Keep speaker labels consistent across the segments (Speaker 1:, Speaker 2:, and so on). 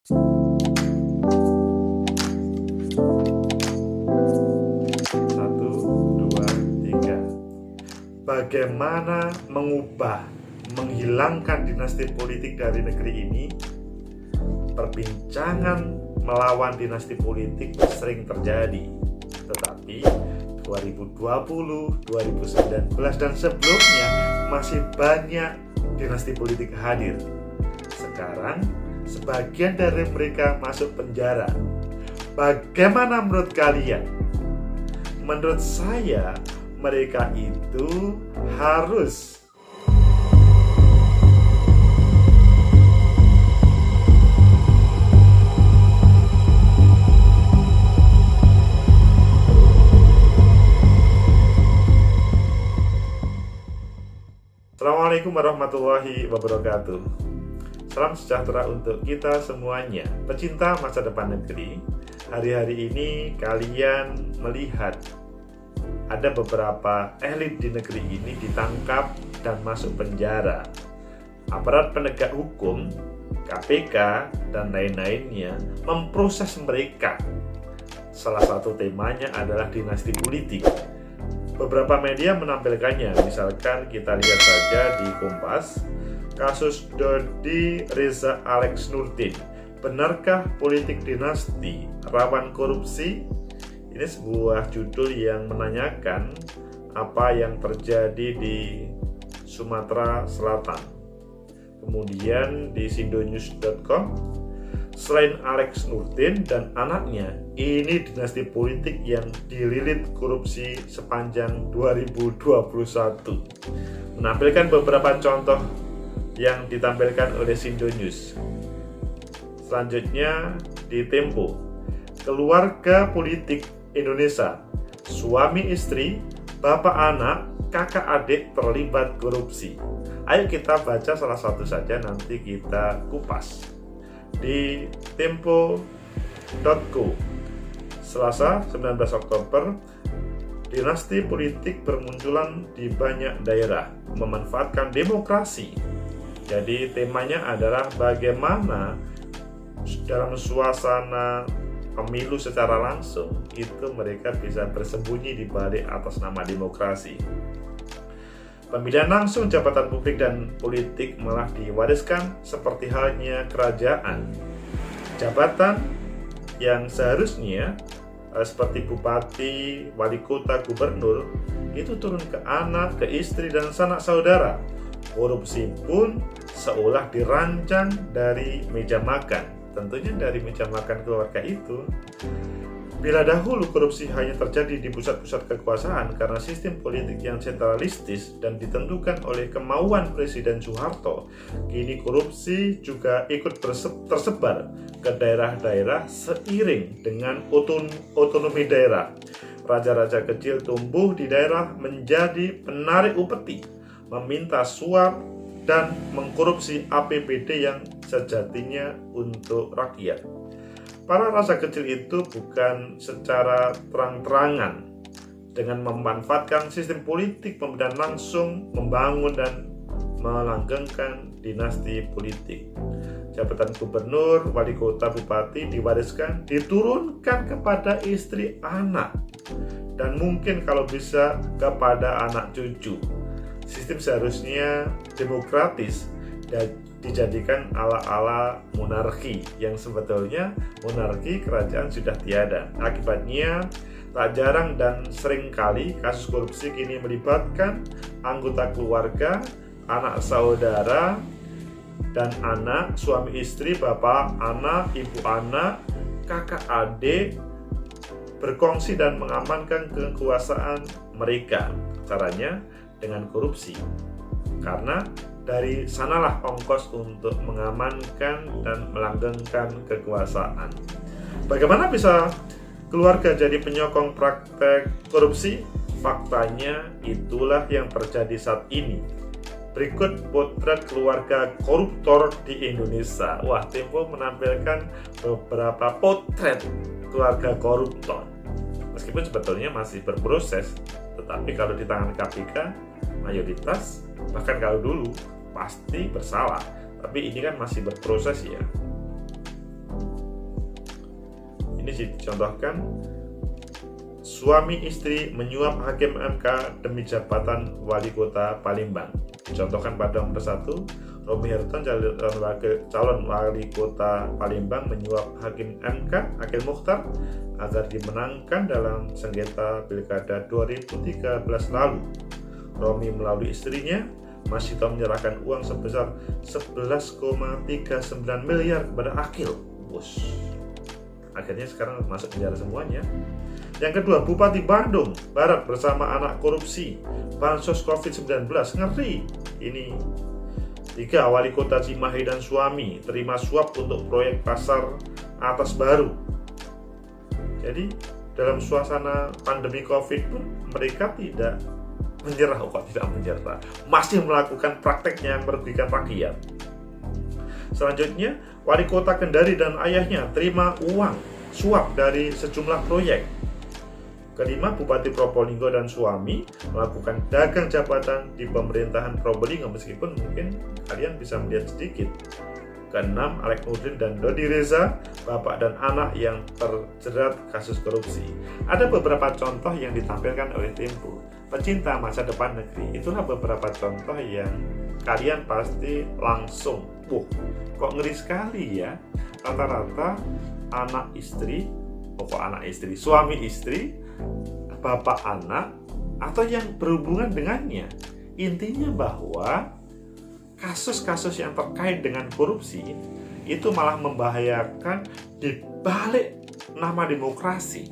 Speaker 1: Satu, dua, tiga. Bagaimana menghilangkan dinasti politik dari negeri ini? Perbincangan melawan dinasti politik sering terjadi, tetapi 2020, 2019 dan sebelumnya masih banyak dinasti politik hadir. Sekarang sebagian dari mereka masuk penjara. Bagaimana menurut kalian? Menurut saya, mereka itu harus Assalamualaikum warahmatullahi wabarakatuh. Salam sejahtera untuk kita semuanya, pecinta masa depan negeri. Hari-hari ini kalian melihat ada beberapa elit di negeri ini ditangkap dan masuk penjara. Aparat penegak hukum, KPK, dan lain-lainnya memproses mereka. Salah satu temanya adalah dinasti politik. Beberapa media menampilkannya, misalkan kita lihat saja di Kompas, kasus Dodi Reza Alex Nurdin. Benarkah politik dinasti rawan korupsi? Ini sebuah judul yang menanyakan apa yang terjadi di Sumatera Selatan. Kemudian di sindonews.com, selain Alex Nurdin dan anaknya, ini dinasti politik yang dililit korupsi sepanjang 2021. Menampilkan beberapa contoh yang ditampilkan oleh Sindonews. Selanjutnya di Tempo, keluarga politik Indonesia, suami istri, bapak anak, kakak adik terlibat korupsi. Ayo kita baca salah satu saja, nanti kita kupas. Di tempo.co, Selasa 19 Oktober, dinasti politik bermunculan di banyak daerah, memanfaatkan demokrasi. Jadi temanya adalah bagaimana dalam suasana pemilu secara langsung itu mereka bisa bersembunyi di balik atas nama demokrasi. Pemilihan langsung jabatan publik dan politik malah diwariskan seperti halnya kerajaan. Jabatan yang seharusnya seperti bupati, wali kota, gubernur itu turun ke anak, ke istri, dan sanak saudara. Korupsi pun seolah dirancang dari meja makan. Tentunya dari meja makan keluarga itu. Bila dahulu korupsi hanya terjadi di pusat-pusat kekuasaan karena sistem politik yang sentralistis dan ditentukan oleh kemauan Presiden Soeharto, kini korupsi juga ikut tersebar ke daerah-daerah seiring dengan otonomi daerah. Raja-raja kecil tumbuh di daerah menjadi penarik upeti, meminta suap dan mengkorupsi APBD yang sejatinya untuk rakyat. Para raja kecil itu bukan secara terang-terangan dengan memanfaatkan sistem politik pemilihan langsung, membangun dan melanggengkan dinasti politik. Jabatan gubernur, wali kota, bupati diwariskan, diturunkan kepada istri, anak, dan mungkin kalau bisa kepada anak cucu. Sistem seharusnya demokratis dan dijadikan ala-ala monarki, yang sebetulnya monarki kerajaan sudah tiada. Akibatnya tak jarang dan sering kali kasus korupsi kini melibatkan anggota keluarga, anak saudara dan anak, suami istri, bapak anak, ibu anak, kakak adik, berkongsi dan mengamankan kekuasaan mereka. Caranya dengan korupsi, karena dari sanalah ongkos untuk mengamankan dan melanggengkan kekuasaan. Bagaimana bisa keluarga jadi penyokong praktek korupsi? Faktanya itulah yang terjadi saat ini. Berikut potret keluarga koruptor di Indonesia. Wah, Tempo menampilkan beberapa potret keluarga koruptor. Meskipun sebetulnya masih berproses, tetapi kalau di tangan KPK, mayoritas, bahkan kalau dulu, pasti bersalah. Tapi ini kan masih berproses ya. Ini dicontohkan, suami istri menyuap hakim MK demi jabatan wali kota Palembang. Dicontohkan pada nomor 1, Romi Herton, calon wali kota Palembang, menyuap hakim MK Akil Mukhtar agar dimenangkan dalam sengketa pilkada 2013 lalu. Romi melalui istrinya, Mas Sito, menyerahkan uang sebesar 11,39 miliar kepada Akil. Bos. Akhirnya sekarang masuk penjara semuanya. Yang kedua, Bupati Bandung Barat bersama anak korupsi bansos COVID-19. Ngeri ini. 3, Wali Kota Cimahi dan suami terima suap untuk proyek pasar atas baru. Jadi dalam suasana pandemi COVID pun mereka tidak menyerah. Tidak menyerah, masih melakukan prakteknya yang merugikan rakyat. Selanjutnya, Wali Kota Kendari dan ayahnya terima uang suap dari sejumlah proyek. Kelima, Bupati Probolinggo dan suami melakukan dagang jabatan di pemerintahan Probolinggo, meskipun mungkin kalian bisa melihat sedikit. Keenam, Alex Nurdin dan Dodi Reza, bapak dan anak yang terjerat kasus korupsi. Ada beberapa contoh yang ditampilkan oleh Tempo, pecinta masa depan negeri. Itulah beberapa contoh yang kalian pasti langsung, kok ngeri sekali ya. Rata-rata anak istri, suami istri, bapak anak, atau yang berhubungan dengannya. Intinya bahwa kasus-kasus yang terkait dengan korupsi itu malah membahayakan di balik nama demokrasi.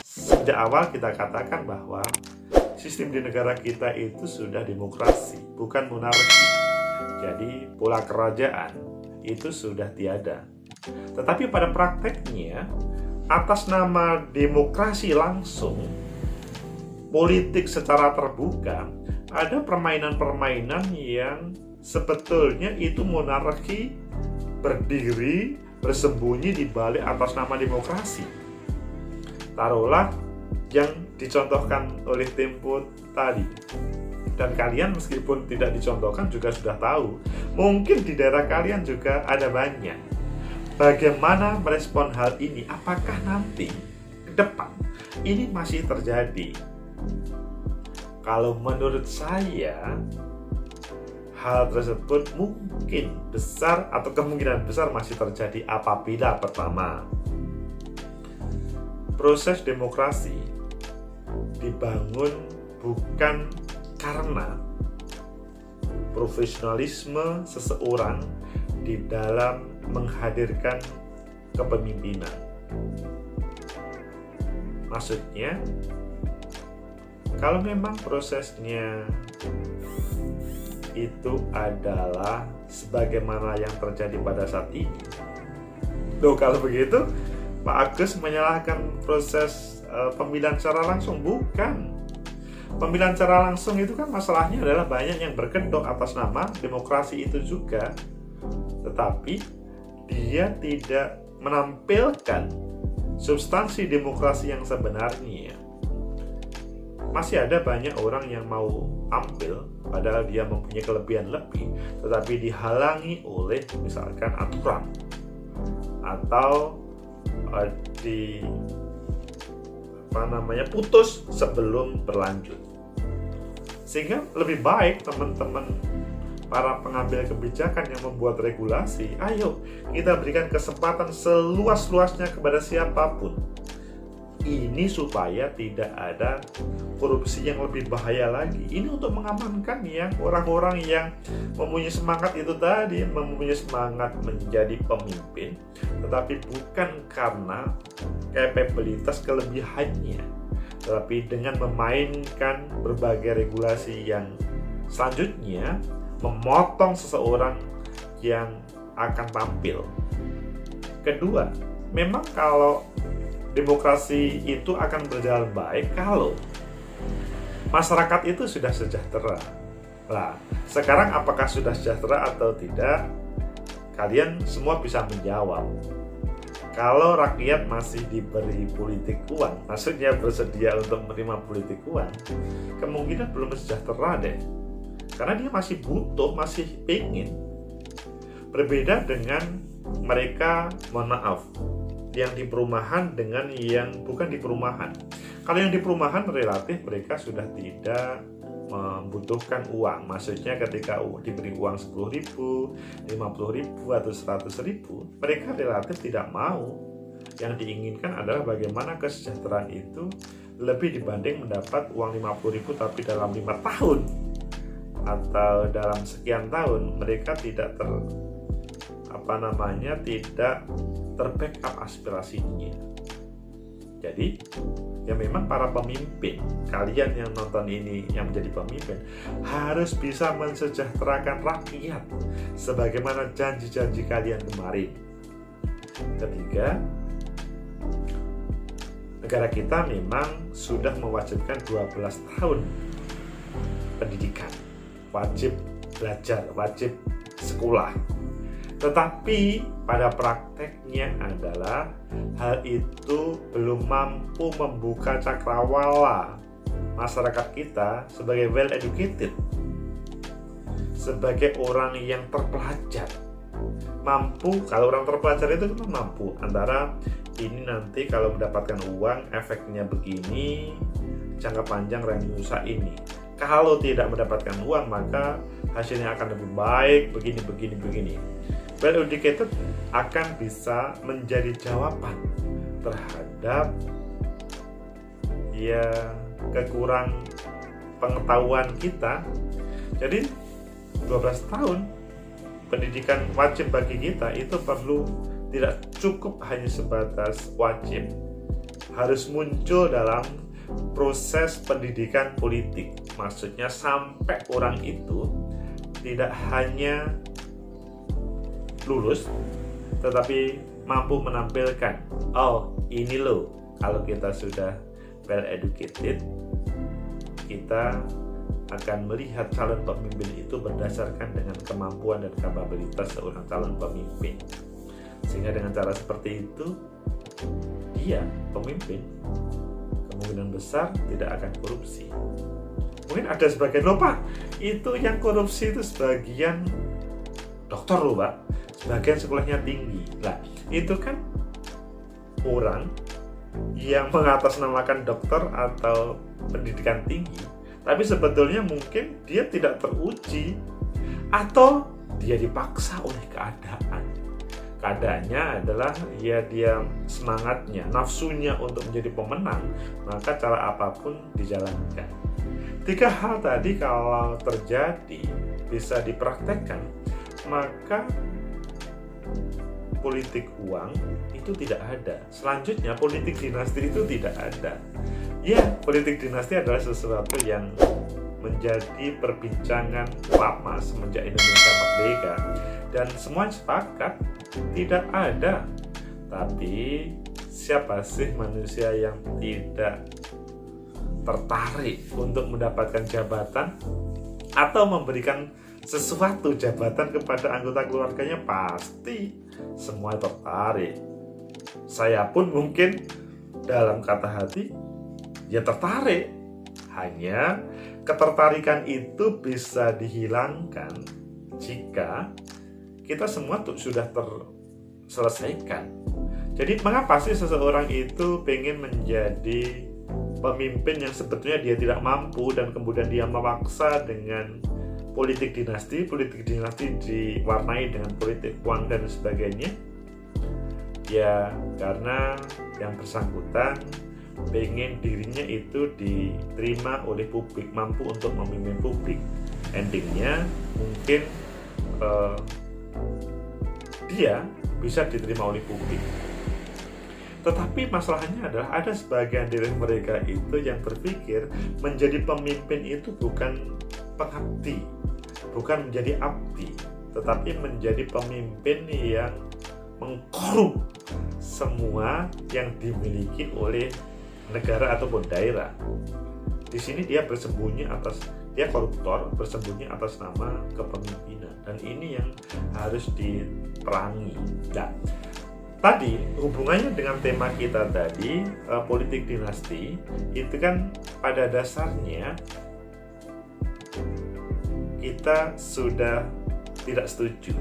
Speaker 1: Sejak awal kita katakan bahwa sistem di negara kita itu sudah demokrasi, bukan monarki. Jadi pola kerajaan itu sudah tiada. Tetapi pada prakteknya, atas nama demokrasi langsung, politik secara terbuka, ada permainan-permainan yang sebetulnya itu monarki berdiri, bersembunyi di balik atas nama demokrasi. Taruhlah yang dicontohkan oleh Tempo tadi. Dan kalian meskipun tidak dicontohkan juga sudah tahu. Mungkin di daerah kalian juga ada banyak. Bagaimana merespon hal ini? Apakah nanti ke depan ini masih terjadi? Kalau menurut saya, hal tersebut mungkin besar atau kemungkinan besar masih terjadi apabila pertama, proses demokrasi dibangun bukan karena profesionalisme seseorang di dalam menghadirkan kepemimpinan. Maksudnya, kalau memang prosesnya itu adalah sebagaimana yang terjadi pada saat ini, kalau begitu Pak Agus menyalahkan proses pemilihan secara langsung. Bukan. Pemilihan secara langsung itu kan masalahnya adalah banyak yang berkedok atas nama demokrasi itu juga, tetapi dia tidak menampilkan substansi demokrasi yang sebenarnya. Masih ada banyak orang yang mau ambil padahal dia mempunyai kelebihan lebih, tetapi dihalangi oleh misalkan aturan atau putus sebelum berlanjut. Sehingga lebih baik teman-teman para pengambil kebijakan yang membuat regulasi, ayo kita berikan kesempatan seluas-luasnya kepada siapapun. Ini supaya tidak ada korupsi yang lebih bahaya lagi. Ini untuk mengamankan yang orang-orang yang mempunyai semangat itu tadi, mempunyai semangat menjadi pemimpin, tetapi bukan karena kapabilitas kelebihannya, tetapi dengan memainkan berbagai regulasi yang selanjutnya memotong seseorang yang akan tampil. Kedua, memang kalau demokrasi itu akan berjalan baik kalau masyarakat itu sudah sejahtera. Nah, sekarang apakah sudah sejahtera atau tidak? Kalian semua bisa menjawab. Kalau rakyat masih diberi politik uang, maksudnya bersedia untuk menerima politik uang, kemungkinan belum sejahtera deh. Karena dia masih butuh, masih ingin. Berbeda dengan mereka, mohon maaf, yang di perumahan dengan yang bukan di perumahan. Kalau yang di perumahan relatif mereka sudah tidak membutuhkan uang. Maksudnya ketika diberi uang 10.000, 50.000 atau 100.000, mereka relatif tidak mau. Yang diinginkan adalah bagaimana kesejahteraan itu lebih dibanding mendapat uang 50.000 tapi dalam 5 tahun atau dalam sekian tahun mereka tidak tidak terbackup aspirasinya. Jadi ya memang para pemimpin, kalian yang nonton ini yang menjadi pemimpin harus bisa mensejahterakan rakyat sebagaimana janji-janji kalian kemarin. Ketiga, negara kita memang sudah mewajibkan 12 tahun pendidikan, wajib belajar, wajib sekolah. Tetapi pada prakteknya adalah hal itu belum mampu membuka cakrawala masyarakat kita sebagai well educated, sebagai orang yang terpelajar. Mampu, kalau orang terpelajar itu kan mampu antara ini nanti kalau mendapatkan uang efeknya begini, jangka panjang ranking usaha ini. Kalau tidak mendapatkan uang maka hasilnya akan lebih baik begini. Well educated akan bisa menjadi jawaban terhadap kekurang pengetahuan kita. Jadi 12 tahun pendidikan wajib bagi kita itu tidak cukup hanya sebatas wajib, harus muncul dalam proses pendidikan politik. Maksudnya sampai orang itu tidak hanya lulus tetapi mampu menampilkan, oh ini loh, kalau kita sudah well educated kita akan melihat calon pemimpin itu berdasarkan dengan kemampuan dan kapabilitas seorang calon pemimpin. Sehingga dengan cara seperti itu dia pemimpin kemungkinan besar tidak akan korupsi. Mungkin ada sebagian, loh Pak, itu yang korupsi itu sebagian dokter loh Pak, sebagian sekolahnya tinggi. Lah itu kan orang yang mengatasnamakan dokter atau pendidikan tinggi, tapi sebetulnya mungkin dia tidak teruji atau dia dipaksa oleh keadaan. Keadaannya adalah dia semangatnya, nafsunya untuk menjadi pemenang, maka cara apapun dijalankan. 3 hal tadi kalau terjadi bisa dipraktekkan, maka politik uang itu tidak ada. Selanjutnya politik dinasti itu tidak ada. Ya, politik dinasti adalah sesuatu yang menjadi perbincangan lama semenjak Indonesia merdeka dan semua sepakat tidak ada. Tapi siapa sih manusia yang tidak tertarik untuk mendapatkan jabatan atau memberikan sesuatu jabatan kepada anggota keluarganya? Pasti semua tertarik. Saya pun mungkin dalam kata hati ya tertarik. Hanya ketertarikan itu bisa dihilangkan jika kita semua sudah terselesaikan. Jadi mengapa sih seseorang itu pengen menjadi pemimpin yang sebetulnya dia tidak mampu dan kemudian dia memaksa dengan politik dinasti diwarnai dengan politik uang dan sebagainya? Ya karena yang bersangkutan pengen dirinya itu diterima oleh publik, mampu untuk memimpin publik. Endingnya mungkin dia bisa diterima oleh publik. Tetapi masalahnya adalah ada sebagian dari mereka itu yang berpikir menjadi pemimpin itu bukan pengabdi, bukan menjadi abdi, tetapi menjadi pemimpin yang mengkorup semua yang dimiliki oleh negara ataupun daerah. Di sini dia koruptor bersembunyi atas nama kepemimpinan, dan ini yang harus diperangi. Nah, tadi hubungannya dengan tema kita tadi, politik dinasti itu kan pada dasarnya kita sudah tidak setuju.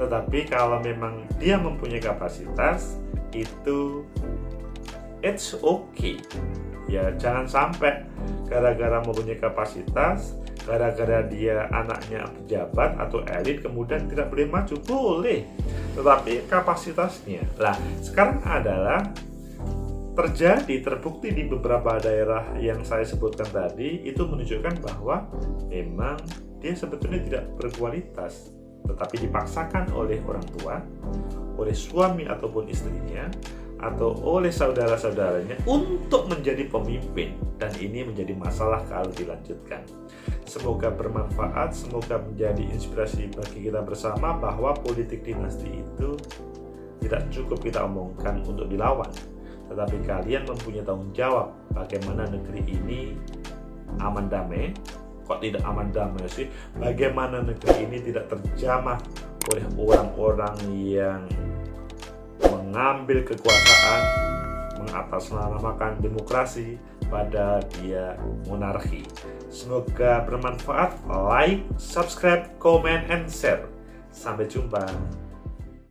Speaker 1: Tetapi kalau memang dia mempunyai kapasitas, itu it's okay. Ya, jangan sampai gara-gara mempunyai kapasitas, gara-gara dia anaknya pejabat atau elit, kemudian tidak boleh maju. Boleh, tetapi kapasitasnya. Nah, sekarang adalah terbukti di beberapa daerah yang saya sebutkan tadi, itu menunjukkan bahwa memang dia sebetulnya tidak berkualitas, tetapi dipaksakan oleh orang tua, oleh suami ataupun istrinya, atau oleh saudara-saudaranya untuk menjadi pemimpin, dan ini menjadi masalah kalau dilanjutkan. Semoga bermanfaat, semoga menjadi inspirasi bagi kita bersama bahwa politik dinasti itu tidak cukup kita omongkan untuk dilawan, tetapi kalian mempunyai tanggung jawab bagaimana negeri ini aman damai. Kok tidak aman damai sih? Bagaimana negeri ini tidak terjamah oleh orang-orang yang mengambil kekuasaan, mengatasnamakan demokrasi, pada dia monarki. Semoga bermanfaat. Like, subscribe, comment, and share. Sampai jumpa.